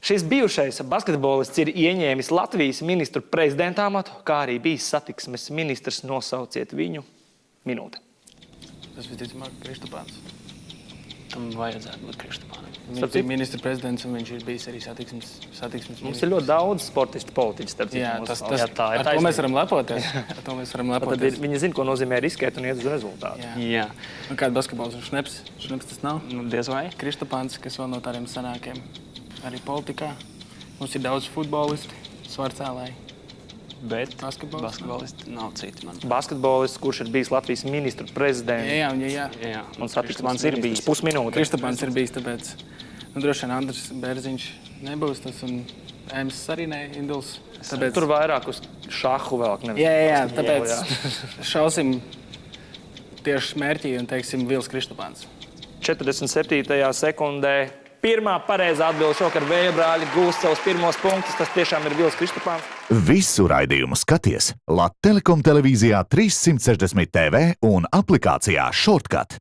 Šis bijušais basketbolists ir ieņēmis Latvijas ministru prezidenta amatu, kā arī bijis satiksmes ministrs. Nosauciet viņu. Minūte. Tas visticamāk Kristupāns. Tam vajadzētu būt Kristupānam. Viņš ir ministra prezidents un viņš ir bijis arī satiksmes Mums ir ļoti daudz sportistu politiķu, starp citu. Jā, ar to mēs varam lepoties. Tad viņi zina, ko nozīmē riskēt un iet uz rezultātu. Jā. Un kāda basketbols ir Šneps? Šneps tas nav? Nu, diez vai. Kristupāns, kas vēl no tādiem senākiem. Arī politikā. Mums ir daudz futbolisti, svarcēlēji. Bet basketbolisti nav citi man. Basketbolists, kurš ir bijis Latvijas ministru prezidents. Jā. Un satiksmes ir bijis. Pusminūte. Kristupāns ir bijis, tāpēc droši vien Andris Bērziņš nebūs tas un Ems arī ne, Induls. Tāpēc... Tur vairāk uz šahu vēl. Jā, tāpēc šausim tieši mērķī un teiksim Vils Kristupāns. 47. sekundē. Pirmā pareizā atbilde šokar Vēja brāļi gūst savus pirmos punktus. Tas tiešām ir Vils Kristupāns. Visu raidījumu skaties Latvijas Telekom televīzijā 360 TV un aplikācijā Shortcut.